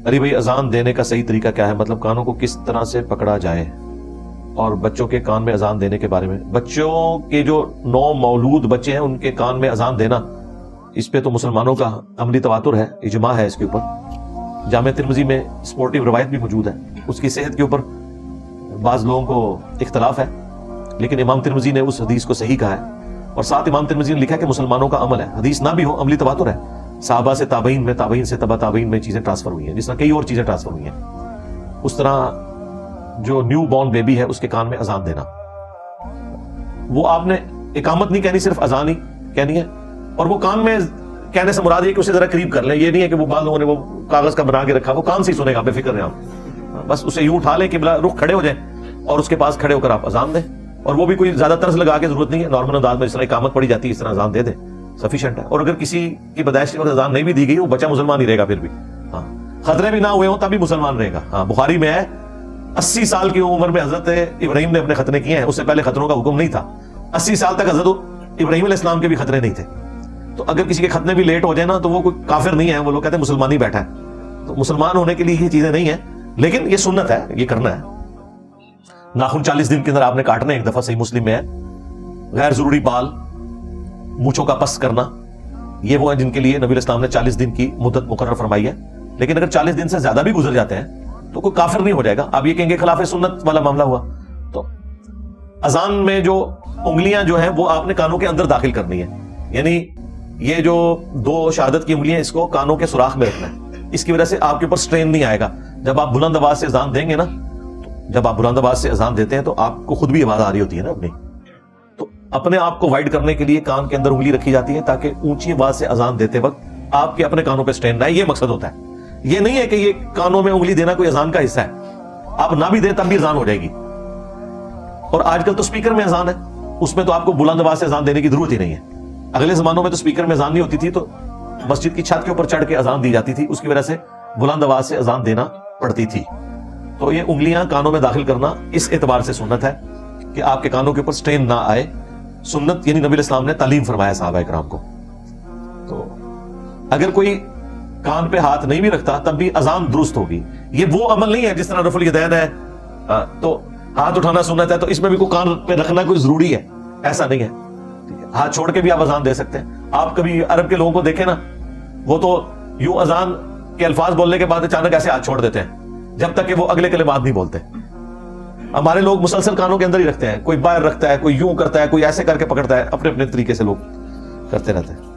ارے بھائی اذان دینے کا صحیح طریقہ کیا ہے؟ مطلب کانوں کو کس طرح سے پکڑا جائے؟ اور بچوں کے کان میں اذان دینے کے بارے میں، بچوں کے جو نو مولود بچے ہیں ان کے کان میں اذان دینا، اس پہ تو مسلمانوں کا عملی تواتر ہے، اجماع ہے اس کے اوپر۔ جامع ترمذی میں سپورٹیو روایت بھی موجود ہے، اس کی صحت کے اوپر بعض لوگوں کو اختلاف ہے، لیکن امام ترمذی نے اس حدیث کو صحیح کہا ہے، اور ساتھ امام ترمذی نے لکھا کہ مسلمانوں کا عمل ہے، حدیث نہ بھی ہو عملی تواتر ہے، صحابہ سے تابعین میں، تابعین سے تبع تابعین میں چیزیں ٹرانسفر ہوئی ہیں، جس طرح کئی اور چیزیں ٹرانسفر ہوئی ہیں، اس طرح جو نیو بورن بیبی ہے اس کے کان میں اذان دینا، وہ آپ نے اقامت نہیں کہنی، صرف اذان ہی کہنی ہے، اور وہ کان میں کہنے سے مراد یہ کہ اسے ذرا قریب کر لیں، یہ نہیں ہے کہ وہ بعض لوگوں نے وہ کاغذ کا بنا کے رکھا، وہ کان سے ہی سنے گا، بے فکر رہیں آپ، بس اسے یوں اٹھا لیں کہ بلا رخ کھڑے ہو جائیں اور اس کے پاس کھڑے ہو کر آپ اذان دیں، اور وہ بھی کوئی زیادہ طرز لگا کے ضرورت نہیں ہے، نارمل انداز میں جس طرح اقامت پڑی جاتی ہے اس طرح اذان دے دیں، سفیشینٹ ہے۔ اور اگر کسی کی پیدائش کے وقت اذان نہیں بھی دی گئی، وہ بچہ مسلمان ہی رہے گا، پھر بھی ہاں خطرے بھی نہ ہوئے ہوں تب بھی مسلمان رہے گا۔ ہاں بخاری میں ہے 80 سال کی عمر میں حضرت ابراہیم نے اپنے ختنے کیے ہیں، اس سے پہلے خطروں کا حکم نہیں تھا، 80 سال تک حضرت ابراہیم علیہ السلام کے بھی خطرے نہیں تھے، تو اگر کسی کے ختنے بھی لیٹ ہو جائے نا تو وہ کوئی کافر نہیں ہے، وہ لوگ کہتے ہیں مسلمان ہی بیٹھا ہے، تو مسلمان ہونے کے لیے یہ چیزیں نہیں ہیں، لیکن یہ سنت ہے، یہ کرنا ہے۔ ناخن 40 دن کے اندر آپ نے کاٹنے، ایک دفعہ صحیح مسلم میں ہے۔ غیر ضروری بال، مونچھوں کا پس کرنا، یہ وہ ہیں جن کے لیے نبی علیہ السلام نے 40 دن کی مدت مقرر فرمائی ہے، لیکن اگر 40 دن سے زیادہ بھی گزر جاتے ہیں تو کوئی کافر نہیں ہو جائے گا۔ آپ یہ کہیں گے خلاف سنت والا معاملہ ہوا، تو اذان میں جو انگلیاں جو ہیں وہ آپ نے کانوں کے اندر داخل کرنی ہے، یعنی یہ جو 2 شہادت کی انگلیاں اس کو کانوں کے سوراخ میں رکھنا ہے، اس کی وجہ سے آپ کے اوپر سٹرین نہیں آئے گا۔ جب آپ بلند آواز سے اذان دیں گے نا، جب آپ بلند آواز سے اذان دیتے ہیں تو آپ کو خود بھی آواز آ رہی ہوتی ہے نا اپنی، تو اپنے آپ کو وائڈ کرنے کے لیے کان کے اندر انگلی رکھی جاتی ہے تاکہ اونچی آواز سے اذان دیتے وقت آپ کے اپنے کانوں پہ سٹرین نہ آئے، یہ مقصد ہوتا ہے۔ یہ نہیں ہے کہ یہ کانوں میں انگلی دینا کوئی اذان کا حصہ ہے، آپ نہ بھی دیں تب بھی اذان ہو جائے گی۔ اور آج کل تو سپیکر میں اذان ہے، اس میں تو آپ کو بلند آواز سے اذان دینے کی ضرورت ہی نہیں ہے۔ اگلے زمانوں میں تو سپیکر میں اذان نہیں ہوتی تھی، تو مسجد کی چھت کے اوپر چڑھ کے اذان دی جاتی تھی، اس کی وجہ سے بلند آواز سے اذان دینا پڑتی تھی۔ تو یہ انگلیاں کانوں میں داخل کرنا اس اعتبار سے سنت ہے کہ آپ کے کانوں کے اوپر سٹرین نہ آئے، سنت یعنی نبی علیہ السلام نے تعلیم فرمایا صحابہ کرام کو۔ تو اگر کوئی کان پہ ہاتھ نہیں بھی رکھتا تب بھی اذان درست ہوگی۔ یہ وہ عمل نہیں ہے جس طرح رفع الیدین ہے تو ہاتھ اٹھانا سنت ہے، تو اس میں بھی کوئی کان پہ رکھنا کوئی ضروری ہے، ایسا نہیں ہے۔ ہاتھ چھوڑ کے بھی آپ اذان دے سکتے ہیں۔ آپ کبھی عرب کے لوگوں کو دیکھیں نا، وہ تو یوں اذان کے الفاظ بولنے کے بعد اچانک ایسے ہاتھ چھوڑ دیتے ہیں جب تک کہ وہ اگلے کلمات نہیں بولتے۔ ہمارے لوگ مسلسل کانوں کے اندر ہی رکھتے ہیں، کوئی باہر رکھتا ہے، کوئی یوں کرتا ہے، کوئی ایسے کر کے پکڑتا ہے، اپنے اپنے طریقے سے لوگ کرتے رہتے ہیں۔